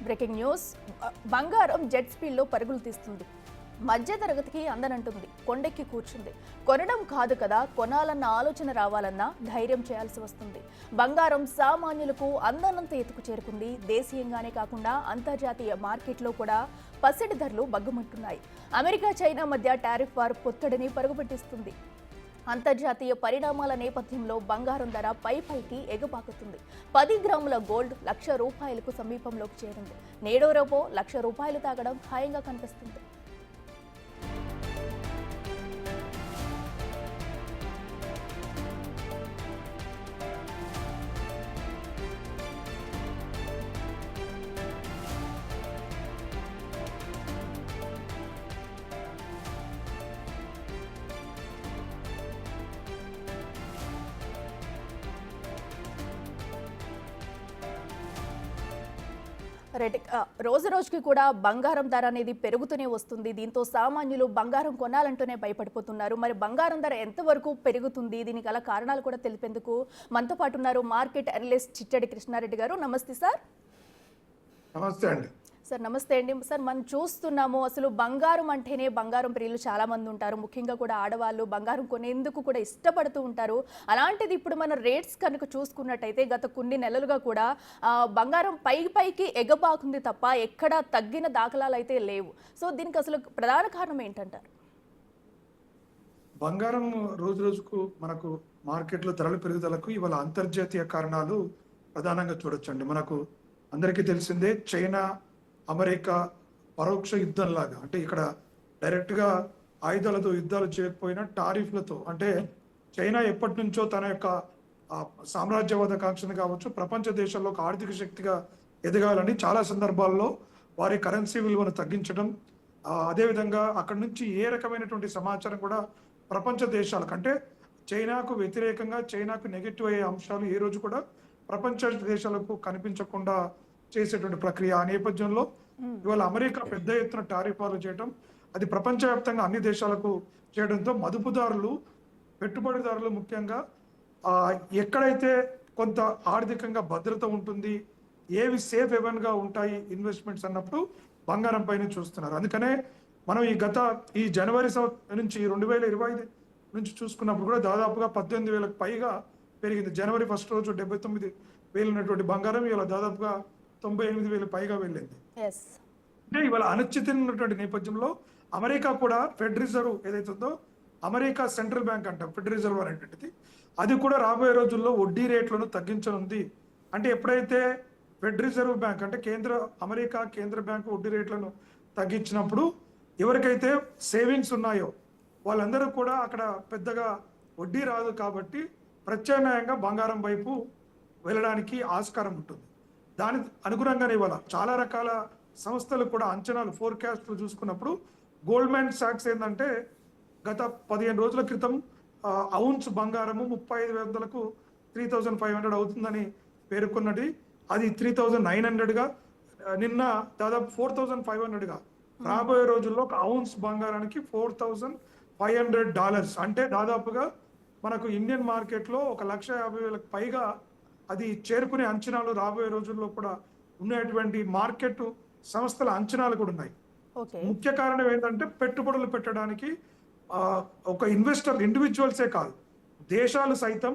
Breaking news. బంగారం jet స్పీడ్లో పరుగులు తీస్తుంది. మధ్య తరగతికి అందనంటుంది. కొండెక్కి కూర్చుంది. కొనడం కాదు కదా, కొనాలన్న ఆలోచన రావాలన్నా ధైర్యం చేయాల్సి వస్తుంది. బంగారం సామాన్యులకు అందనంత ఎత్తుకు చేరుకుంది. దేశీయంగానే కాకుండా అంతర్జాతీయ మార్కెట్లో కూడా పసిడి ధరలు బగ్గుమంటున్నాయి. అమెరికా చైనా మధ్య టారిఫ్ వార్ పొత్తిడిని పరుగుపెట్టిస్తుంది. అంతర్జాతీయ పరిణామాల నేపథ్యంలో బంగారం ధర పైకి ఎగపాకుతుంది. 10 గ్రాముల గోల్డ్ ₹1,00,000 సమీపంలోకి చేరింది. నేడో రేపో ₹1,00,000 తాగడం ఖాయంగా కనిపిస్తుంది. రోజు రోజుకి కూడా బంగారం ధర అనేది పెరుగుతూనే వస్తుంది. దీంతో సామాన్యులు బంగారం కొనాలంటూనే భయపడిపోతున్నారు. మరి బంగారం ధర ఎంతవరకు పెరుగుతుంది, దీనికి గల కారణాలు కూడా తెలిపేందుకు మనతో పాటు ఉన్నారు మార్కెట్ అనలిస్ట్ చిట్టడి కృష్ణారెడ్డి గారు. నమస్తే సార్. నమస్తే అండి. సార్ నమస్తే అండి. సార్ మనం చూస్తున్నాము, అసలు బంగారం అంటేనే బంగారం ప్రియులు చాలా మంది ఉంటారు. ముఖ్యంగా కూడా ఆడవాళ్ళు బంగారం కొనేందుకు కూడా ఇష్టపడుతూ ఉంటారు. అలాంటిది ఇప్పుడు మన రేట్స్ కనుక చూసుకున్నట్టయితే గత కొన్ని నెలలుగా కూడా బంగారం పైకి ఎగబాకుంది తప్ప ఎక్కడా తగ్గిన దాఖలాలు అయితే లేవు. సో దీనికి అసలు ప్రధాన కారణం ఏంటంటారు? బంగారం రోజు రోజుకు మనకు మార్కెట్లో ధరల పెరుగుదలకు ఇవాళ అంతర్జాతీయ కారణాలు ప్రధానంగా చూడొచ్చండి. మనకు అందరికీ తెలిసిందే, చైనా అమెరికా పరోక్ష యుద్ధం లాగా, అంటే ఇక్కడ డైరెక్ట్ గా ఆయుధాలతో యుద్ధాలు చేయకపోయినా టారిఫ్లతో, అంటే చైనా ఎప్పటి నుంచో తన యొక్క సామ్రాజ్యవాద కాంక్షను కావచ్చు, ప్రపంచ దేశాల్లో ఒక ఆర్థిక శక్తిగా ఎదగాలని చాలా సందర్భాల్లో వారి కరెన్సీ విలువను తగ్గించడం, అదేవిధంగా అక్కడి నుంచి ఏ రకమైనటువంటి సమాచారం కూడా ప్రపంచ దేశాలకు, అంటే చైనాకు వ్యతిరేకంగా చైనాకు నెగటివ్ అయ్యే అంశాలు ఏ రోజు కూడా ప్రపంచ దేశాలకు కనిపించకుండా చేసేటువంటి ప్రక్రియ. ఆ నేపథ్యంలో ఇవాళ అమెరికా పెద్ద ఎత్తున టారిఫాలు చేయడం, అది ప్రపంచవ్యాప్తంగా అన్ని దేశాలకు చేయడంతో మదుపుదారులు, పెట్టుబడిదారులు ముఖ్యంగా ఎక్కడైతే కొంత ఆర్థికంగా భద్రత ఉంటుంది, ఏవి సేఫ్ హెవెన్ గా ఉంటాయి ఇన్వెస్ట్మెంట్స్ అన్నప్పుడు బంగారం పైన చూస్తున్నారు. అందుకనే మనం ఈ జనవరి నుంచి 2025 నుంచి చూసుకున్నప్పుడు కూడా దాదాపుగా 18,000కు పైగా పెరిగింది. జనవరి 1 రోజు 79,000 ఉన్నటువంటి బంగారం ఇవాళ దాదాపుగా 98,000 పైగా వెళ్ళింది. అంటే ఇవాళ అనిశ్చితి ఉన్నటువంటి నేపథ్యంలో అమెరికా కూడా ఫెడ్ రిజర్వ్ ఏదైతే ఉందో, అమెరికా సెంట్రల్ బ్యాంక్ అంటాం, ఫెడ్ రిజర్వ్ అనేటువంటిది, అది కూడా రాబోయే రోజుల్లో వడ్డీ రేట్లను తగ్గించనుంది. అంటే ఎప్పుడైతే ఫెడ్ రిజర్వ్ బ్యాంక్ అంటే అమెరికా కేంద్ర బ్యాంకు వడ్డీ రేట్లను తగ్గించినప్పుడు ఎవరికైతే సేవింగ్స్ ఉన్నాయో వాళ్ళందరూ కూడా అక్కడ పెద్దగా వడ్డీ రాదు కాబట్టి ప్రత్యామ్నాయంగా బంగారం వైపు వెళ్ళడానికి ఆస్కారం ఉంటుంది. దాని అనుగుణంగానే ఇవాళ చాలా రకాల సంస్థలు కూడా అంచనాలు, ఫోర్కాస్ట్లు చూసుకున్నప్పుడు గోల్డ్మెన్ సాక్స్ ఏంటంటే గత 15 రోజుల క్రితం ఔన్స్ బంగారము 35,000కు 3,500 అవుతుందని పేర్కొన్నది. అది 3,900గా, నిన్న దాదాపు 4,500గా, రాబోయే రోజుల్లో ఒక ఔన్స్ బంగారానికి $4,500, అంటే దాదాపుగా మనకు ఇండియన్ మార్కెట్లో 1,50,000కు పైగా అది చేరుకునే అంచనాలు రాబోయే రోజుల్లో కూడా ఉన్నటువంటి మార్కెట్ సంస్థల అంచనాలు కూడా ఉన్నాయి. ముఖ్య కారణం ఏంటంటే పెట్టుబడులు పెట్టడానికి ఒక ఇన్వెస్టర్, ఇండివిజువల్సే కాదు, దేశాలు సైతం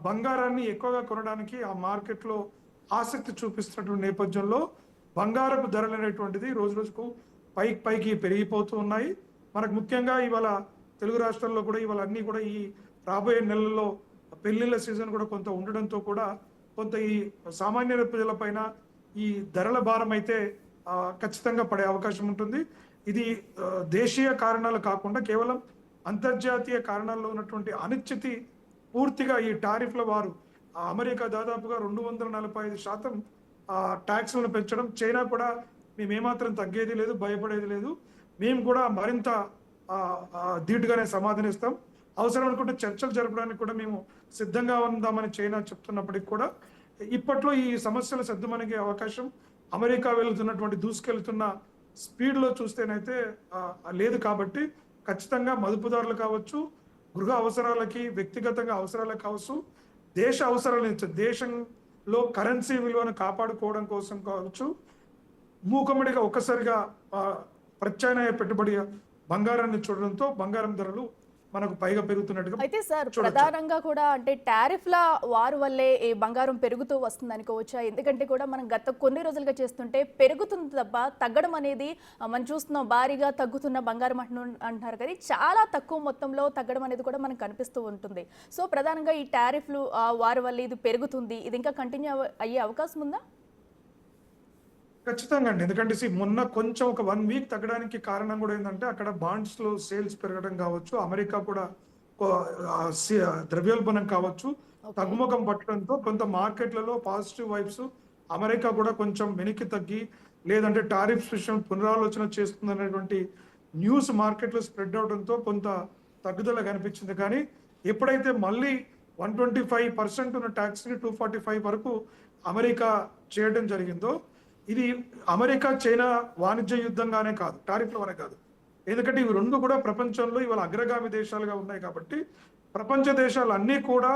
బంగారాన్ని ఎక్కువగా కొనడానికి ఆ మార్కెట్లో ఆసక్తి చూపిస్తున్నటువంటి నేపథ్యంలో బంగారపు ధరలు అనేటువంటిది రోజు రోజుకు పైకి పెరిగిపోతూ ఉన్నాయి. మనకు ముఖ్యంగా ఇవాళ తెలుగు రాష్ట్రాల్లో కూడా ఇవాళ అన్ని కూడా ఈ రాబోయే నెలల్లో పెళ్లిళ్ళ సీజన్ కూడా కొంత ఉండడంతో కూడా కొంత ఈ సామాన్య ప్రజల పైన ఈ ధరల భారం అయితే ఖచ్చితంగా పడే అవకాశం ఉంటుంది. ఇది దేశీయ కారణాలు కాకుండా కేవలం అంతర్జాతీయ కారణాల్లో ఉన్నటువంటి అనిశ్చితి పూర్తిగా ఈ టారిఫ్ల వారు, అమెరికా దాదాపుగా 245% ట్యాక్స్లను పెంచడం, చైనా కూడా మేము ఏమాత్రం తగ్గేది లేదు, భయపడేది లేదు, మేము కూడా మరింత ధీటుగానే సమాధానిస్తాం, అవసరం అనుకుంటే చర్చలు జరపడానికి కూడా మేము సిద్ధంగా ఉందామని చైనా చెప్తున్నప్పటికీ కూడా ఇప్పట్లో ఈ సమస్యలు సద్దుమణిగే అవకాశం అమెరికా దూసుకెళ్తున్న స్పీడ్లో చూస్తేనైతే లేదు. కాబట్టి ఖచ్చితంగా మదుపుదారులు కావచ్చు, గృహ అవసరాలకి, వ్యక్తిగతంగా అవసరాలకు కావచ్చు, దేశ అవసరాలు, దేశంలో కరెన్సీ విలువను కాపాడుకోవడం కోసం కావచ్చు, మూకమ్మడిగా ఒక్కసారిగా ఆ, ప్రత్యామ్నాయ పెట్టుబడి బంగారాన్ని చూడడంతో బంగారం ధరలు మనకు పైగా పెరుగుతున్నట్టుగా అయితే సార్ చూడొచ్చు. ప్రధానంగా కూడా అంటే టారిఫ్ల వారు వల్లే ఈ బంగారం పెరుగుతూ వస్తుంది అనుకోవచ్చా? ఎందుకంటే కూడా మనం గత కొన్ని రోజులుగా చేస్తుంటే పెరుగుతుంది తప్ప తగ్గడం అనేది మనం చూస్తున్నాం, భారీగా తగ్గుతున్న బంగారం అంటున్నారు కానీ చాలా తక్కువ మొత్తంలో తగ్గడం అనేది కూడా మనకు కనిపిస్తూ ఉంటుంది. సో ప్రధానంగా ఈ టారిఫ్లు వారి వల్ల ఇది పెరుగుతుంది, ఇది ఇంకా కంటిన్యూ అయ్యే అవకాశం ఉందా? ఖచ్చితంగా అండి. ఎందుకంటే మొన్న కొంచెం ఒక 1 వీక్ తగ్గడానికి కారణం కూడా ఏంటంటే అక్కడ బాండ్స్ లో సేల్స్ పెరగడం కావచ్చు, అమెరికా కూడా ద్రవ్యోల్బణం కావచ్చు, తగ్గుముఖం పట్టడంతో కొంత మార్కెట్లలో పాజిటివ్ వైబ్స్, అమెరికా కూడా కొంచెం వెనక్కి తగ్గి లేదంటే టారిఫ్స్ విషయం పునరాలోచన చేస్తుందనేటువంటి న్యూస్ మార్కెట్లో స్ప్రెడ్ అవడంతో కొంత తగ్గుదల కనిపించింది. కానీ ఎప్పుడైతే మళ్ళీ 125% ఉన్న ట్యాక్స్ ని 245 వరకు అమెరికా చేయడం జరిగిందో, ఇది అమెరికా చైనా వాణిజ్య యుద్ధంగానే కాదు, టారిఫ్ల వల్ల కాదు. ఎందుకంటే ఇవి రెండు కూడా ప్రపంచంలో ఇవాళ అగ్రగామి దేశాలుగా ఉన్నాయి కాబట్టి ప్రపంచ దేశాలు అన్నీ కూడా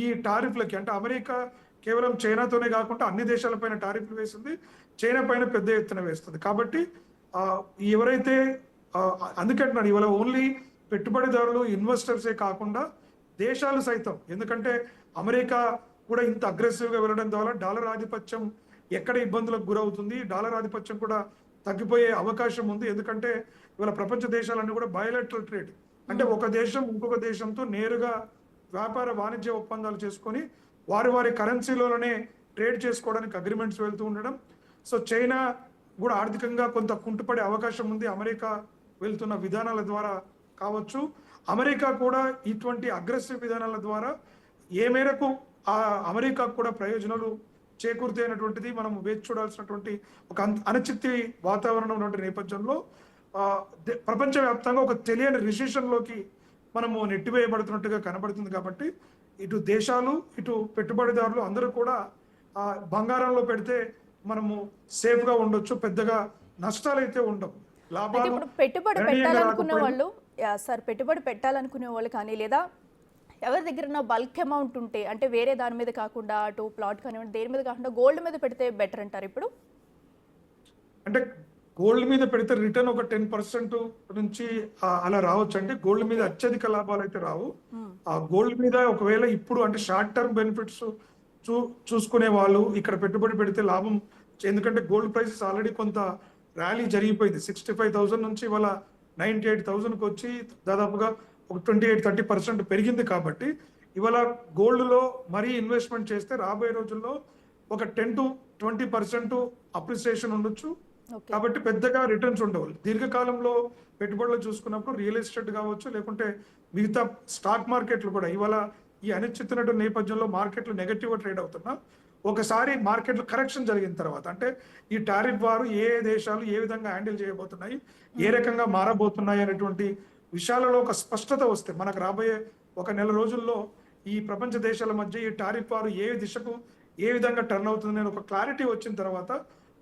ఈ టారిఫ్లకి, అంటే అమెరికా కేవలం చైనాతోనే కాకుండా అన్ని దేశాలపైన టారిఫ్లు వేసింది, చైనా పైన పెద్ద ఎత్తున వేస్తుంది. కాబట్టి ఎవరైతే అందుకంటున్నాను ఇవాళ ఓన్లీ పెట్టుబడిదారులు ఇన్వెస్టర్సే కాకుండా దేశాలు సైతం, ఎందుకంటే అమెరికా కూడా ఇంత అగ్రెసివ్గా వెళ్ళడం ద్వారా డాలర్ ఆధిపత్యం ఎక్కడ ఇబ్బందులకు గురవుతుంది, డాలర్ ఆధిపత్యం కూడా తగ్గిపోయే అవకాశం ఉంది. ఎందుకంటే ఇవాళ ప్రపంచ దేశాలన్నీ కూడా బయోలెటరల్ ట్రేడ్, అంటే ఒక దేశం ఇంకొక దేశంతో నేరుగా వ్యాపార వాణిజ్య ఒప్పందాలు చేసుకొని వారి వారి కరెన్సీలోనే ట్రేడ్ చేసుకోవడానికి అగ్రిమెంట్స్ వెళ్తూ ఉండడం. సో చైనా కూడా ఆర్థికంగా కొంత కుంటుపడే అవకాశం ఉంది అమెరికా వెళ్తున్న విధానాల ద్వారా కావచ్చు. అమెరికా కూడా ఇటువంటి అగ్రెసివ్ విధానాల ద్వారా ఏ మేరకు ఆ అమెరికా కూడా ప్రయోజనాలు చేకూరుతైనటువంటిది మనం వేచి చూడాల్సినటువంటి ఒక అనిశ్చితి వాతావరణం ఉన్నటువంటి నేపథ్యంలో ప్రపంచవ్యాప్తంగా ఒక తెలియని రిసెషన్ లోకి మనము నెట్టివేయబడుతున్నట్టుగా కనబడుతుంది. కాబట్టి ఇటు దేశాలు ఇటు పెట్టుబడిదారులు అందరూ కూడా బంగారంలో పెడితే మనము సేఫ్ గా ఉండొచ్చు, పెద్దగా నష్టాలు అయితే ఉండవు. లాభాలు ఇప్పుడు పెట్టుబడి పెట్టాలనుకునే వాళ్ళు సార్, పెట్టుబడి పెట్టాలనుకునే వాళ్ళు కానీ లేదా ఎవరి దగ్గర బల్క్ అమౌంట్ ఉంటే, అంటే వేరే దాని మీద కాకుండా అటు ప్లాట్ కానివ్వండి దేని మీద కాకుండా గోల్డ్ మీద పెడితే బెటర్ అంటారు ఇప్పుడు? అంటే గోల్డ్ మీద పెడితే రిటర్న్ ఒక 10% నుంచి అలా రావచ్చు. అంటే గోల్డ్ మీద అత్యధిక లాభాలు అయితే రావు. ఆ గోల్డ్ మీద ఒకవేళ ఇప్పుడు అంటే షార్ట్ టర్మ్ బెనిఫిట్స్ చూసుకునే వాళ్ళు ఇక్కడ పెట్టుబడి పెడితే లాభం, ఎందుకంటే గోల్డ్ ప్రైసెస్ ఆల్రెడీ కొంత ర్యాలీ జరిగిపోయింది. 65,000 నుంచి ఇవాళ 98,000కి వచ్చి దాదాపుగా ఒక 28-30% పెరిగింది. కాబట్టి ఇవాళ గోల్డ్ లో మరీ ఇన్వెస్ట్మెంట్ చేస్తే రాబోయే రోజుల్లో ఒక 10-20% అప్రిసియేషన్ ఉండొచ్చు. కాబట్టి పెద్దగా రిటర్న్స్ ఉండవు. దీర్ఘకాలంలో పెట్టుబడులు చూసుకున్నప్పుడు రియల్ ఎస్టేట్ కావచ్చు, లేకుంటే మిగతా స్టాక్ మార్కెట్లు కూడా ఇవాళ ఈ అనిశ్చిత నేపథ్యంలో మార్కెట్లు నెగటివ్ ట్రేడ్ అవుతున్నా, ఒకసారి మార్కెట్లు కరెక్షన్ జరిగిన తర్వాత, అంటే ఈ టారిఫ్ వారు ఏ దేశాలు ఏ విధంగా హ్యాండిల్ చేయబోతున్నాయి, ఏ రకంగా మారబోతున్నాయి అనేటువంటి విషయాలలో ఒక స్పష్టత వస్తే మనకు రాబోయే ఒక నెల రోజుల్లో ఈ ప్రపంచ దేశాల మధ్య ఈ టారిఫ్ వారు ఏ దిశకు ఏ విధంగా టర్న్ అవుతుంది అని ఒక క్లారిటీ వచ్చిన తర్వాత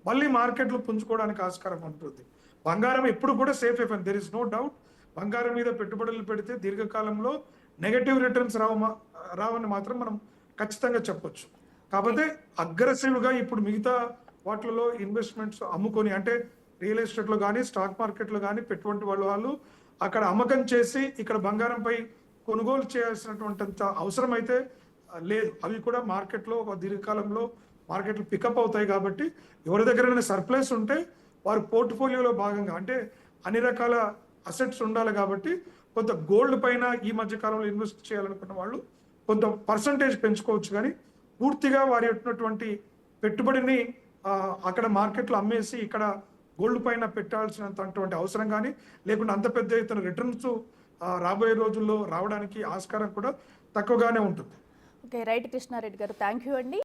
మళ్ళీ మార్కెట్లు పుంజుకోవడానికి ఆస్కారం ఉంటుంది. బంగారం ఎప్పుడు కూడా సేఫ్ అయిపోయింది, దెర్ ఇస్ నో డౌట్. బంగారం మీద పెట్టుబడులు పెడితే దీర్ఘకాలంలో నెగటివ్ రిటర్న్స్ రావని మాత్రం మనం ఖచ్చితంగా చెప్పొచ్చు. కాకపోతే అగ్రెసివ్ గా ఇప్పుడు మిగతా వాటిలో ఇన్వెస్ట్మెంట్స్ అమ్ముకొని, అంటే రియల్ ఎస్టేట్ లో కానీ స్టాక్ మార్కెట్ లో కానీ పెట్టుబడి వాళ్ళు అక్కడ అమ్మకం చేసి ఇక్కడ బంగారంపై కొనుగోలు చేయాల్సినటువంటి అవసరం అయితే లేదు. అవి కూడా మార్కెట్లో ఒక దీర్ఘకాలంలో మార్కెట్లు పికప్ అవుతాయి. కాబట్టి ఎవరి దగ్గర సర్ప్లస్ ఉంటే వారి పోర్ట్ఫోలియోలో భాగంగా, అంటే అన్ని రకాల అసెట్స్ ఉండాలి కాబట్టి కొంత గోల్డ్ పైన ఈ మధ్య కాలంలో ఇన్వెస్ట్ చేయాలనుకున్న వాళ్ళు కొంత పర్సంటేజ్ పెంచుకోవచ్చు. కానీ పూర్తిగా వారి ఉన్నటువంటి పెట్టుబడిని అక్కడ మార్కెట్లో అమ్మేసి ఇక్కడ గోల్డ్ పైన పెట్టాల్సినటువంటి అవసరం కానీ లేకుంటే అంత పెద్ద ఎత్తున రిటర్న్స్ రాబోయే రోజుల్లో రావడానికి ఆస్కారం కూడా తక్కువగానే ఉంటుంది. ఓకే, రైట్ కృష్ణారెడ్డి గారు, థ్యాంక్ యూ అండి.